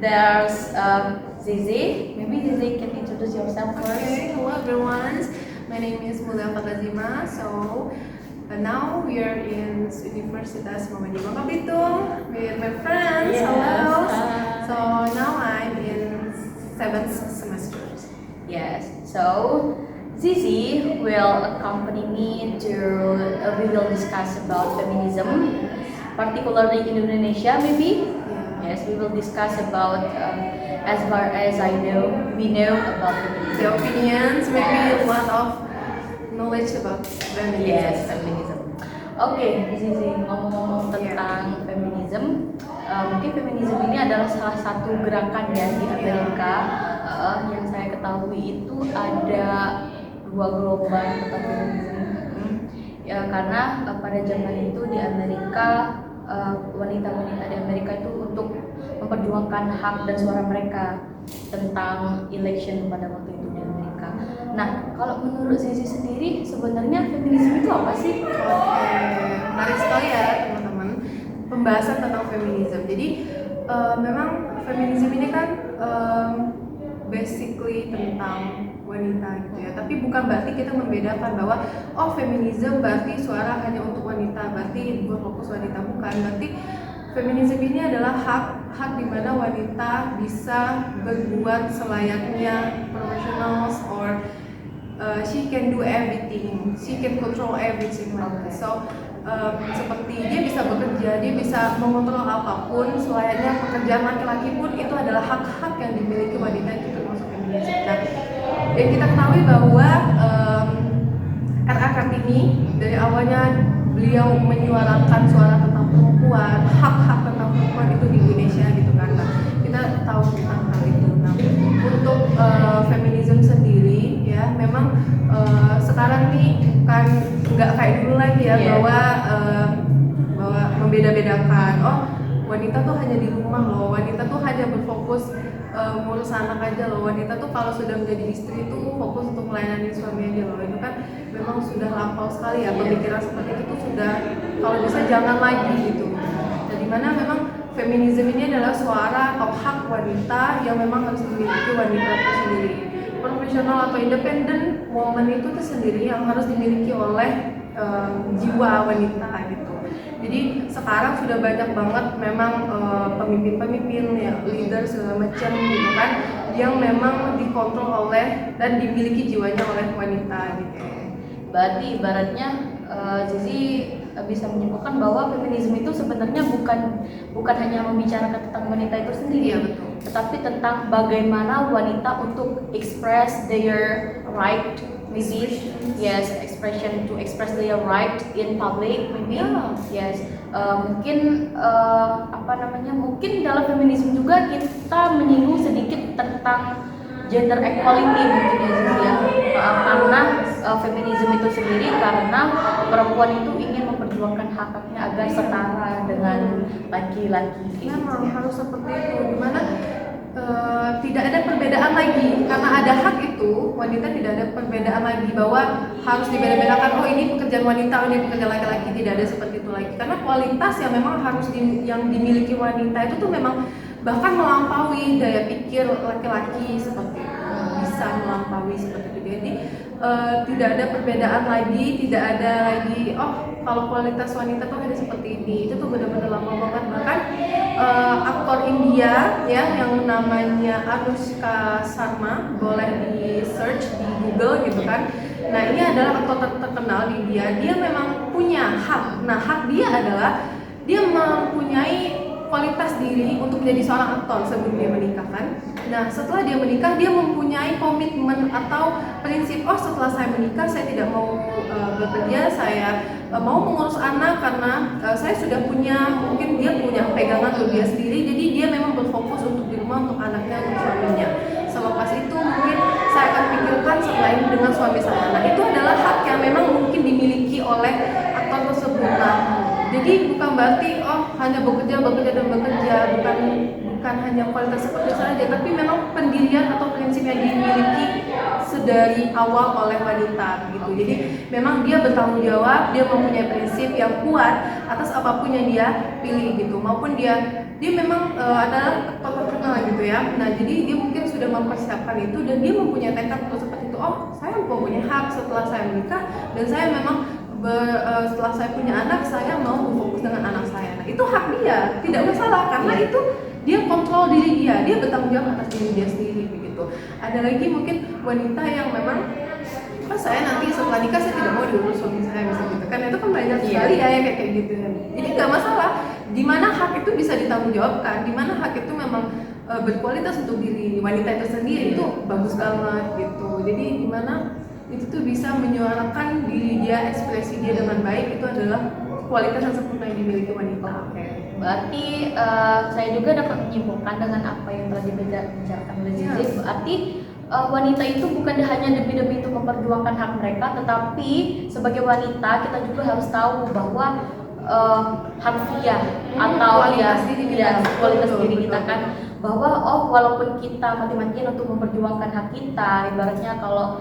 there's Zizi. Maybe Zizi can introduce yourself first. Okay, hello everyone. My name is Mulia Fatazima. So now we are in Universitas Muhammadiyah Bangka Belitung with my friends. Yes. Hello. Hi. So now I'm in 7th semester. Yes. So Zizi will accompany me to. We will discuss about feminism, particularly in Indonesia, maybe. Yeah. Yes, we will discuss about. As far as I know, we know about feminism. The opinions, maybe a lot of knowledge about feminism. Yes, feminism. Oke, Zizi, ngomong-ngomong tentang feminism, mungkin feminism ini adalah salah satu gerakan ya di Amerika. Yang saya ketahui itu ada 2 gelombang tentang feminism. Ya, karena pada zaman itu di Amerika, wanita-wanita di Amerika itu untuk memperjuangkan hak dan suara mereka tentang election pada waktu itu di Amerika. Nah, kalau menurut Zizi sendiri, sebenarnya feminisme itu apa sih? Oke, menarik sekali ya teman-teman pembahasan tentang feminisme. Jadi memang feminisme ini kan basically tentang wanita gitu ya. Tapi bukan berarti kita membedakan bahwa feminisme berarti suara hanya untuk wanita, berarti berfokus wanita, bukan. Berarti feminisme ini adalah hak di mana wanita bisa berbuat selayaknya professionals or she can do everything, she can control everything like that. So seperti dia bisa bekerja, dia bisa mengontrol apapun selayaknya pekerjaan laki-laki pun itu adalah hak-hak yang dimiliki wanita, itu termasuk feminisme. Nah, dan kita ketahui bahwa R.A. Kartini dari awalnya beliau menyuarakan suara tentang perempuan, hak-hak tentang perempuan itu di Indonesia gitu kan. Nah, kita tahu tentang hal itu. Nah, untuk feminisme sendiri ya memang sekarang nih bukan nggak kayak dulu lagi ya, bahwa membeda-bedakan wanita tuh hanya di rumah loh, wanita tuh hanya berfokus ngurus anak aja loh, wanita tuh kalau sudah menjadi istri tuh fokus untuk melayani suami aja loh. Itu kan memang sudah lampau sekali ya, pemikiran seperti itu tuh sudah kalau bisa jangan lagi gitu. Dan dimana memang feminisme ini adalah suara atau hak wanita yang memang harus dimiliki wanita itu sendiri. Profesional atau independent woman itu tuh sendiri yang harus dimiliki oleh jiwa wanita gitu. Jadi sekarang sudah banyak banget memang pemimpin-pemimpin ya, leader segala macam gitu kan, yang memang dikontrol oleh dan dimiliki jiwanya oleh wanita gitu. Berarti ibaratnya Zizi bisa menyimpulkan bahwa feminisme itu sebenarnya bukan hanya membicarakan tentang wanita itu sendiri, ya, betul. Tetapi tentang bagaimana wanita untuk express their right, maybe expression to express their right in public, maybe mungkin mungkin dalam feminisme juga kita menyinggung sedikit tentang gender equality mungkin ya Zizi ya. Karena feminisme itu sendiri karena perempuan itu ingin memperjuangkan hak-haknya agar setara dengan laki-laki. Memang harus seperti itu, dimana tidak ada perbedaan lagi, karena ada hak itu wanita tidak ada perbedaan lagi bahwa harus dibeda-bedakan, ini pekerjaan wanita, ini pekerjaan laki-laki, tidak ada seperti itu lagi, karena kualitas yang memang harus yang dimiliki wanita itu tuh memang bahkan melampaui daya pikir laki-laki seperti itu, bisa melampaui seperti itu. Jadi tidak ada perbedaan lagi, tidak ada lagi kalau kualitas wanita tuh ada seperti ini, itu tuh benar-benar lama banget. Bahkan aktor India ya yang namanya Anushka Sharma, boleh di search di Google gitu kan. Nah, ini adalah aktor terkenal di India, dia memang punya hak. Nah, hak dia adalah dia mempunyai kualitas diri untuk menjadi seorang aktor sebelum dia menikah kan. Nah, setelah dia menikah, dia mempunyai komitmen atau prinsip, setelah saya menikah saya tidak mau bekerja, saya mau mengurus anak karena saya sudah punya, mungkin dia punya pegangan untuk dia sendiri, jadi dia memang berfokus untuk di rumah, untuk anaknya, untuk suaminya. Selepas itu mungkin saya akan pikirkan setelah ini dengan suami saya. Nah, itu adalah hak yang memang mungkin dimiliki oleh aktor tersebut. Nah, jadi bukan berarti hanya bekerja, bukan hanya kualitas seperti saja, tapi memang pendirian atau prinsip yang dimiliki sedari awal oleh wanita gitu. Jadi memang dia bertanggung jawab, dia mempunyai prinsip yang kuat atas apapun yang dia pilih gitu. Maupun dia memang adalah tokoh terkenal gitu gitu ya. Nah jadi dia mungkin sudah mempersiapkan itu dan dia mempunyai tekad untuk seperti itu. Oh saya mempunyai hak setelah saya menikah dan saya memang setelah saya punya anak saya mau fokus dengan anak saya. Nah itu hak dia, tidak masalah karena itu dia kontrol diri dia bertanggung jawab atas diri dia sendiri begitu. Ada lagi mungkin wanita yang memang saya nanti setelah nikah saya tidak mau diurus suami saya bisa gitu kan, itu kan banyak sekali ya yang kayak gitu. Jadi nggak masalah di mana hak itu bisa ditanggungjawabkan, di mana hak itu memang berkualitas untuk diri wanita itu sendiri, itu bagus banget gitu. Jadi di mana itu tuh bisa menyuarakan diri dia, ekspresi dia dengan baik, itu adalah kualitas yang sempurna yang dimiliki wanita. Berarti saya juga dapat menyimpulkan dengan apa yang telah dibicarakan oleh Zizi, berarti wanita itu bukan hanya demi untuk memperjuangkan hak mereka, tetapi sebagai wanita kita juga harus tahu bahwa harfiah atau kualitas diri kita kan, bahwa walaupun kita mati-matian untuk memperjuangkan hak kita, ibaratnya kalau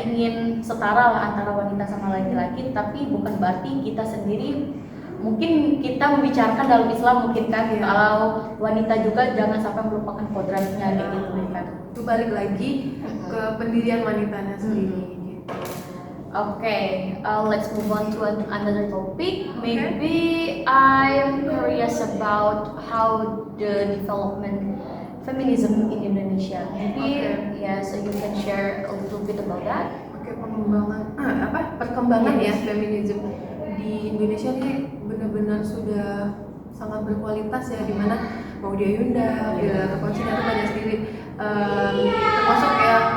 ingin setara lah antara wanita sama laki-laki, tapi bukan berarti kita sendiri, mungkin kita membicarakan dalam Islam mungkin kan, kalau wanita juga jangan sampai melupakan kodratnya kayak gitu kan. Itu balik lagi ke pendirian wanitanya sendiri. Okay, let's move on to another topic. Maybe I'm curious about how the development feminism in Indonesia. Maybe so you can share a little bit about that. Perkembangan ya feminisme di Indonesia ini benar-benar sudah sangat berkualitas ya, dimana Maudy Ayunda, Bila Kekonsina itu banyak sekali, termasuk yang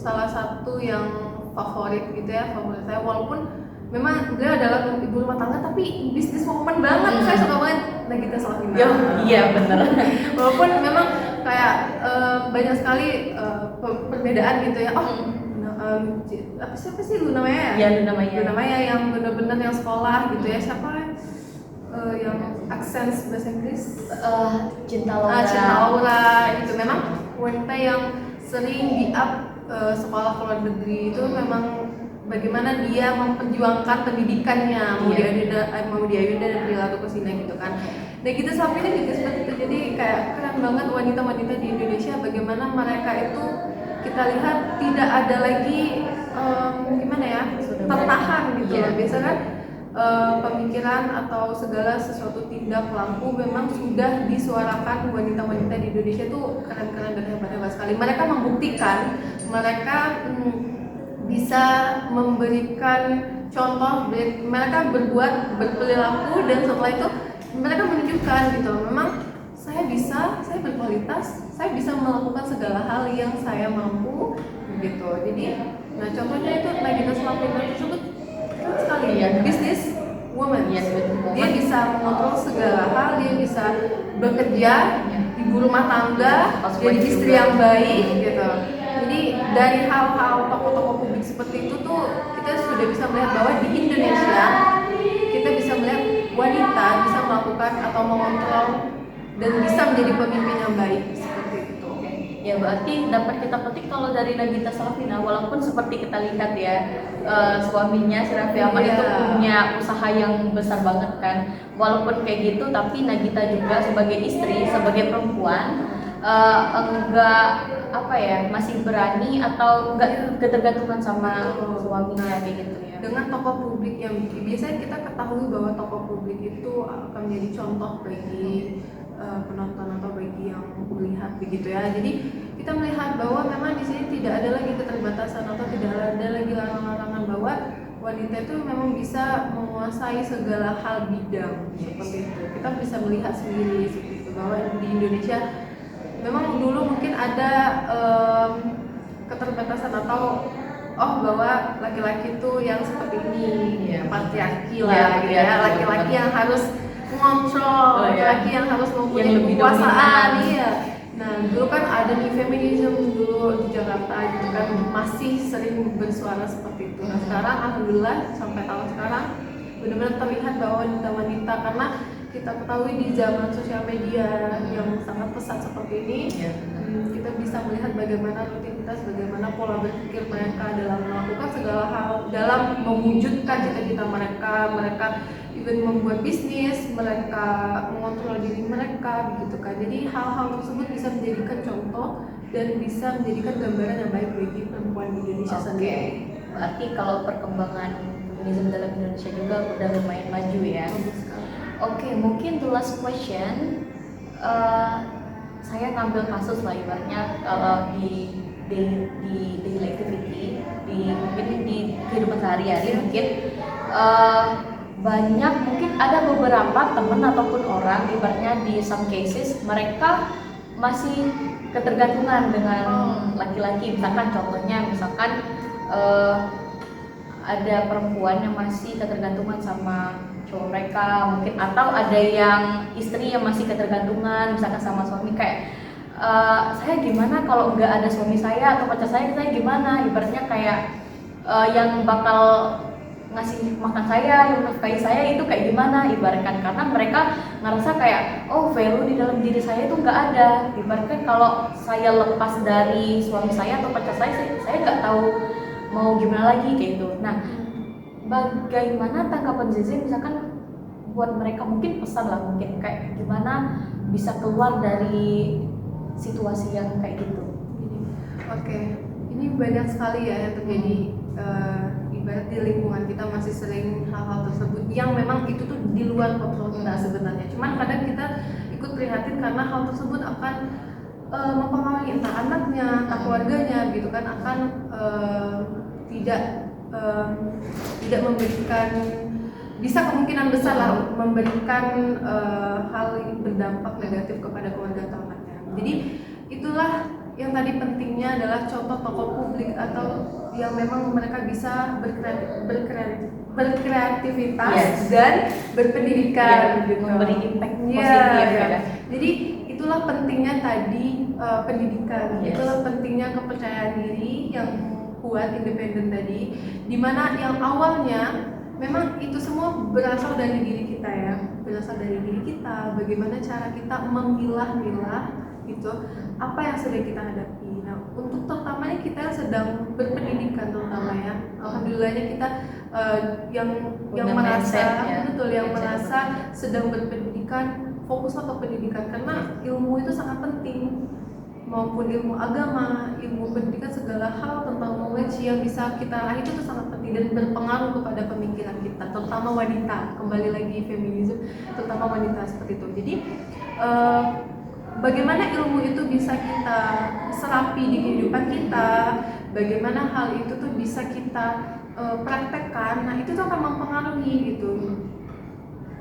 salah satu yang favorit saya, walaupun memang beliau adalah ibu rumah tangga tapi bisnis woman banget. Saya suka banget Nagita Slavina. Iya benar. Walaupun memang kayak banyak sekali perbedaan gitu ya. Siapa sih Luna Maya? Ya, Luna Maya yang benar-benar yang sekolah gitu ya. Siapa yang aksen bahasa Inggris? Cinta Laura itu memang wanita yang sering di-up sekolah ke luar negeri. Itu memang bagaimana dia memperjuangkan pendidikannya, Maudy Ayunda dan Prilly Latuconsina gitu kan. Dan kita sampai ini juga seperti itu. Jadi kayak keren banget wanita-wanita di Indonesia, bagaimana mereka itu kita lihat tidak ada lagi tertahan gitu. Biasa kan pemikiran atau segala sesuatu tindak laku memang sudah disuarakan wanita-wanita di Indonesia tuh keren-keren dan hebat-hebat sekali. Mereka membuktikan, mereka bisa memberikan contoh, mereka berperilaku dan setelah itu mereka menunjukkan gitu, memang saya berkualitas, saya bisa melakukan segala hal yang saya mampu gitu. Jadi contohnya itu Nagita Slavina tersebut keren sekali bisnis woman. Dia bisa mengontrol segala hal, dia bisa bekerja, ibu rumah tangga, jadi istri yang baik gitu. Jadi dari hal-hal tokoh-tokoh publik seperti itu tuh kita sudah bisa melihat bahwa di Indonesia kita bisa melihat wanita bisa melakukan atau mengontrol dan bisa menjadi pemimpin yang baik seperti itu. Ya berarti dapat kita petik kalau dari Nagita Slavina, walaupun seperti kita lihat ya suaminya si Raffi Ahmad itu punya usaha yang besar banget kan, walaupun kayak gitu tapi Nagita juga sebagai istri, sebagai perempuan masih berani atau enggak ketergantungan sama suaminya kayak gitu ya. Dengan tokoh publik yang biasanya kita ketahui bahwa tokoh publik itu akan menjadi contoh bagi penonton atau bagi yang melihat begitu ya. Jadi kita melihat bahwa memang di sini tidak ada lagi keterbatasan atau tidak ada lagi larangan-larangan, bahwa wanita itu memang bisa menguasai segala hal bidang seperti itu. Kita bisa melihat sendiri seperti itu, bahwa di Indonesia memang dulu mungkin ada keterbatasan atau bahwa laki-laki itu yang seperti ini, patriarki lah gitu ya, laki-laki yang harus mengontrol, laki-laki yang harus mempunyai kekuasaan. Nah dulu kan ada nih feminisme dulu di Jakarta gitu kan, masih sering bersuara seperti itu. Nah sekarang alhamdulillah sampai tahun sekarang benar-benar terlihat bahwa wanita-wanita, karena kita ketahui di zaman sosial media yang sangat pesat seperti ini, kita bisa melihat bagaimana rutinitas, bagaimana pola berpikir mereka dalam melakukan segala hal, dalam mewujudkan cita-cita mereka even membuat bisnis, mereka mengontrol diri mereka begitu kan. Jadi hal-hal tersebut bisa menjadikan contoh dan bisa menjadikan gambaran yang baik bagi perempuan di Indonesia sendiri. Berarti kalau perkembangan feminisme dalam Indonesia juga udah lumayan maju ya. Oke, mungkin the last question. Saya ngambil kasus lah ibaratnya kalau di daily activity, mungkin di kehidupan sehari-hari mungkin banyak, mungkin ada beberapa teman ataupun orang ibaratnya di some cases mereka masih ketergantungan dengan laki-laki. Misalkan contohnya ada perempuan yang masih ketergantungan sama cowok mereka mungkin, atau ada yang istri yang masih ketergantungan misalkan sama suami, kayak saya gimana kalau nggak ada suami saya atau pacar saya gimana, ibaratnya kayak yang bakal ngasih makan saya, yang nafkahi saya itu kayak gimana ibaratkan, karena mereka ngerasa kayak value di dalam diri saya itu nggak ada. Ibaratkan kalau saya lepas dari suami saya atau pacar saya nggak tahu mau gimana lagi kayak gitu. Nah, bagaimana tanggapan Zizi misalkan buat mereka, mungkin pesan lah, mungkin kayak gimana bisa keluar dari situasi yang kayak gitu. Oke, ini banyak sekali ya yang terjadi. Ibarat di lingkungan kita masih sering hal-hal tersebut yang memang itu tuh di luar kontrol kita sebenarnya. Cuman kadang kita ikut prihatin karena hal tersebut akan mempengaruhi entah anaknya, entah keluarganya gitu kan, akan tidak memberikan, bisa kemungkinan besar lah memberikan hal yang berdampak negatif kepada keluarga atau anaknya. Jadi itulah yang tadi pentingnya adalah contoh tokoh publik atau yang memang mereka bisa berkreativitas dan berpendidikan, gitu. Memberi impact positif ya. Jadi itulah pentingnya tadi pendidikan, itulah pentingnya kepercayaan diri yang kuat, independen tadi, dimana yang awalnya memang itu semua berasal dari diri kita ya, berasal dari diri kita, bagaimana cara kita memilah-milah gitu apa yang sedang kita hadapi. Nah, untuk terutamanya kita sedang berpendidikan terutama ya, alhamdulillahnya kita yang merasa betul, yang merasa sedang berpendidikan, fokuslah ke pendidikan karena ilmu itu sangat penting, maupun ilmu agama, ilmu pendidikan, segala hal tentang knowledge yang bisa kita raih itu sangat penting dan berpengaruh kepada pemikiran kita, terutama wanita. Kembali lagi feminisme, terutama wanita seperti itu. Jadi bagaimana ilmu itu bisa kita serapi di kehidupan kita, bagaimana hal itu tuh bisa kita praktekkan, nah itu tuh akan mempengaruhi gitu.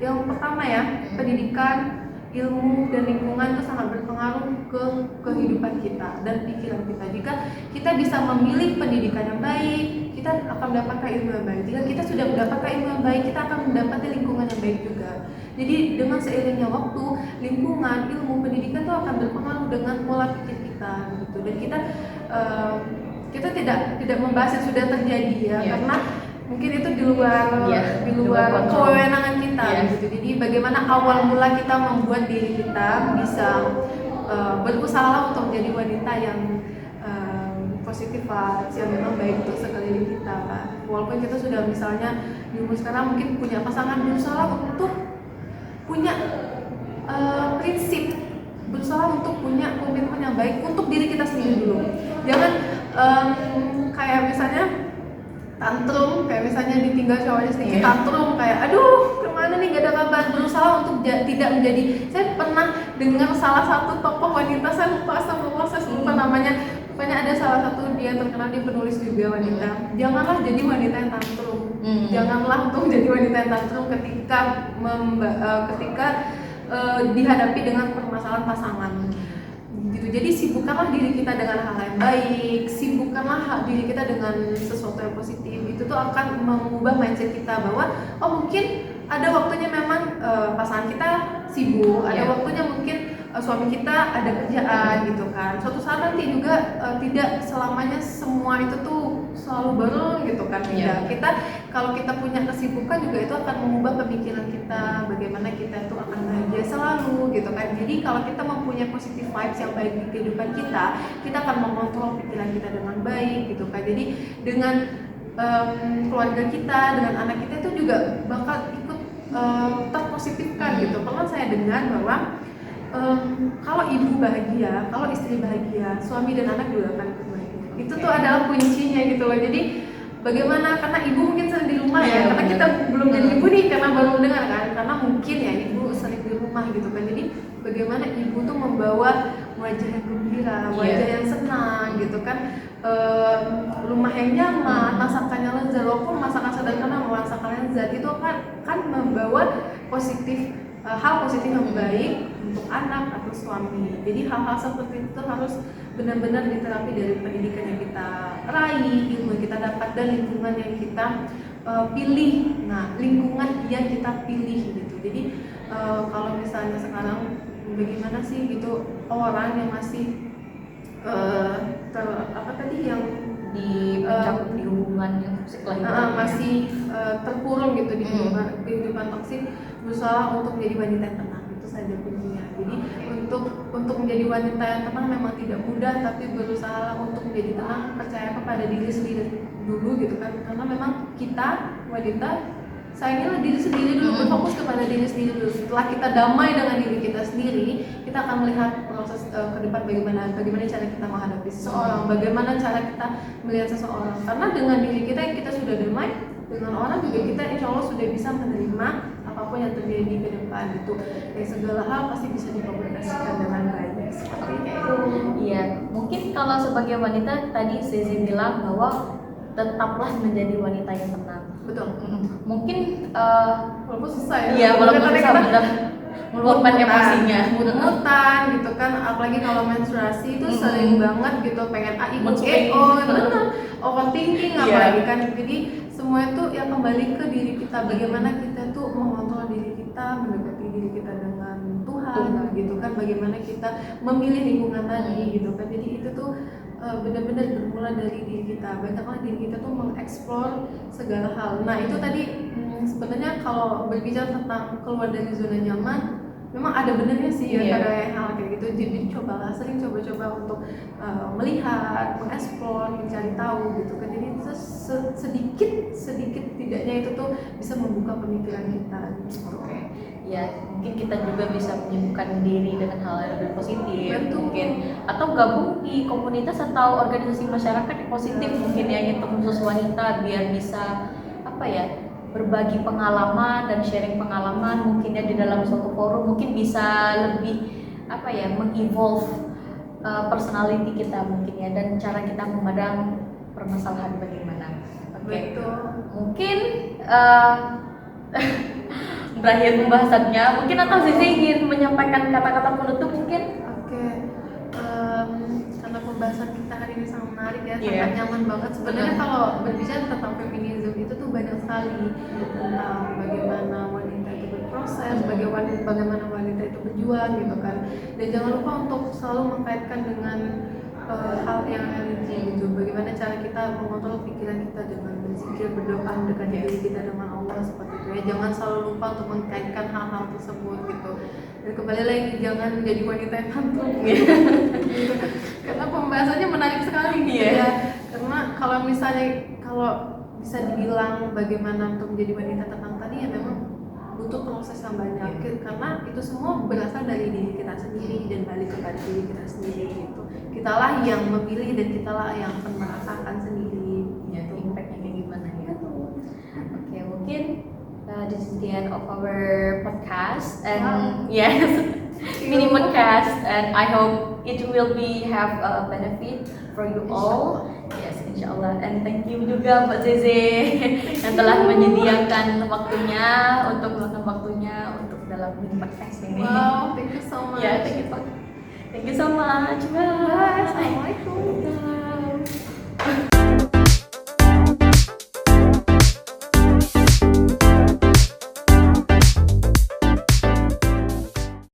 Yang pertama ya, pendidikan, ilmu dan lingkungan itu sangat berpengaruh ke kehidupan kita dan pikiran kita. Jika kita bisa memilih pendidikan yang baik, kita akan mendapatkan ilmu yang baik. Jika kita sudah mendapatkan ilmu yang baik, kita akan mendapatkan lingkungan yang baik juga. Jadi dengan seiringnya waktu, lingkungan, ilmu, pendidikan itu akan berpengaruh dengan pola pikir kita gitu. Dan kita tidak membahas yang sudah terjadi ya, karena mungkin itu di luar kewenangan kita gitu. Jadi bagaimana awal mula kita membuat diri kita bisa berusaha untuk menjadi wanita yang positif vibes, yang memang baik untuk sekeliling kita. Walaupun kita sudah misalnya di umur sekarang mungkin punya pasangan, berusaha untuk punya prinsip, berusaha untuk punya komitmen yang baik untuk diri kita sendiri dulu. Jangan kayak misalnya tantrum, kayak misalnya ditinggal cowoknya sedikit tantrum, kayak aduh kemana nih gak ada kabar. Berusaha untuk tidak menjadi, saya pernah dengar salah satu tokoh wanita, saya lupa namanya, pokoknya ada salah satu dia terkenal, dia penulis juga wanita. Janganlah jadi wanita yang tantrum, janganlah untuk jadi wanita yang tantrum ketika dihadapi dengan permasalahan pasangan gitu. Jadi sibukkanlah diri kita dengan hal yang baik, sibukkanlah diri kita dengan sesuatu yang positif. Itu tuh akan mengubah mindset kita bahwa mungkin ada waktunya memang pasangan kita sibuk, ada waktunya mungkin suami kita ada kerjaan gitu kan. Suatu saat nanti juga tidak selamanya semua itu tuh selalu bareng gitu kan. Kita kalau kita punya kesibukan juga itu akan mengubah pemikiran kita, bagaimana kita itu akan bahagia selalu gitu kan. Jadi kalau kita mempunyai positive vibes yang baik di kehidupan kita akan mengontrol pikiran kita dengan baik gitu kan. Jadi dengan keluarga kita, dengan anak kita itu juga bakal ikut terpositifkan gitu. Pernah saya dengar bahwa kalau ibu bahagia, kalau istri bahagia, suami dan anak juga akan ikut bahagia. Itu tuh adalah kuncinya gitu loh. Jadi bagaimana, karena ibu mungkin sering di rumah ya, karena kita belum jadi ibu nih karena baru mendengar kan, karena mungkin ya ibu sering di rumah gitu kan. Jadi bagaimana ibu tuh membawa wajah yang gembira, wajah yang senang gitu kan, rumah yang nyaman, masakannya lezat, walaupun masakan sederhana masakan lezat itu kan membawa positif, hal positif yang baik untuk anak atau suami. Jadi hal-hal seperti itu harus benar-benar diterapi dari pendidikan yang kita raih, ilmu yang kita dapat, dan lingkungan yang kita pilih. Nah, lingkungan yang kita pilih gitu. Jadi kalau misalnya sekarang bagaimana sih gitu orang yang masih yang di mencakup di hubungan yang toksik lah, masih terkurung gitu di kehidupan toksik, berusaha untuk menjadi wanita yang tenang, itu saja kuncinya. Jadi untuk menjadi wanita yang tenang memang tidak mudah, tapi berusaha untuk menjadi tenang, percaya kepada diri sendiri dulu gitu kan, karena memang kita wanita sayangilah diri sendiri dulu, berfokus kepada diri sendiri dulu. Setelah kita damai dengan diri kita sendiri, kita akan melihat proses ke depan bagaimana cara kita menghadapi seseorang, bagaimana cara kita melihat seseorang. Karena dengan diri kita yang kita sudah damai, dengan orang juga kita insya Allah sudah bisa menerima apapun yang terjadi ke depan gitu. Dan segala hal pasti bisa dikomunikasikan dengan baik, seperti itu. Iya, mungkin kalau sebagai wanita tadi Zizi bilang bahwa tetaplah menjadi wanita yang tenang. Betul. Mungkin walaupun susah ya. Iya, walaupun susah benar meluapkan emosinya. Mut-mutan gitu kan, apalagi kalau menstruasi itu sering banget gitu, pengen bener, overthinking apalagi kan. Jadi semua itu ya kembali ke diri kita, bagaimana kita tuh mengontrol diri kita, mendekati diri kita dengan Tuhan gitu kan, bagaimana kita memilih lingkungan tadi gitu kan. Jadi itu tuh benar-benar bermula dari diri kita. Banyaklah diri kita tuh mengeksplor segala hal. Nah itu tadi sebenarnya kalau berbicara tentang keluar dari zona nyaman, memang ada benarnya sih ya ada hal kayak gitu. Jadi sering coba-coba untuk melihat, mengeksplor, mencari tahu gitu kan. Jadi sedikit tidaknya itu tuh bisa membuka pemikiran kita. Oke. Ya, mungkin kita juga bisa menyibukkan diri dengan hal yang lebih positif. Betul. Mungkin atau gabung di komunitas atau organisasi masyarakat yang positif mungkin ya, yang khusus wanita, biar bisa berbagi pengalaman dan sharing pengalaman mungkin ya di dalam suatu forum, mungkin bisa lebih mengevolve personality kita mungkin ya, dan cara kita memandang permasalahan bagaimana. Oke. Mungkin berakhir pembahasannya, mungkin atau Zizi ingin menyampaikan kata-kata penutup mungkin? Oke. Karena pembahasan kita hari ini sangat menarik ya, sangat nyaman banget. Sebenarnya kalau berbicara tentang feminisme itu tuh banyak sekali tentang bagaimana wanita itu berproses, bagaimana wanita itu berjuang gitu kan. Dan jangan lupa untuk selalu mengkaitkan dengan hal yang religi gitu. Bagaimana cara kita mengontrol pikiran kita dengan berzikir, berdoa, mendekati diri kita dengan Allah, seperti itu ya. Jangan selalu lupa untuk mengkaitkan hal-hal tersebut gitu. Dan kembali lagi, jangan menjadi wanita yang ngantuk gitu. Karena pembahasannya menarik sekali gitu ya. Karena kalau bisa dibilang bagaimana untuk menjadi wanita tenang tadi ya, memang butuh proses yang banyak, karena itu semua berasal dari diri kita sendiri dan balik kepada diri kita sendiri gitu. Kitalah yang memilih dan kitalah yang akan merasakan sendiri gitu. Impactnya kayak gimana ya. Oke, mungkin this is the end of our podcast and mini podcast, and I hope it will have a benefit for you all. Yes, insyaallah. And thank you juga Mbak Zizi yang telah menyediakan waktunya untuk dalam mini podcast ini. Wow, thank you so much. Thank you so much. Bye.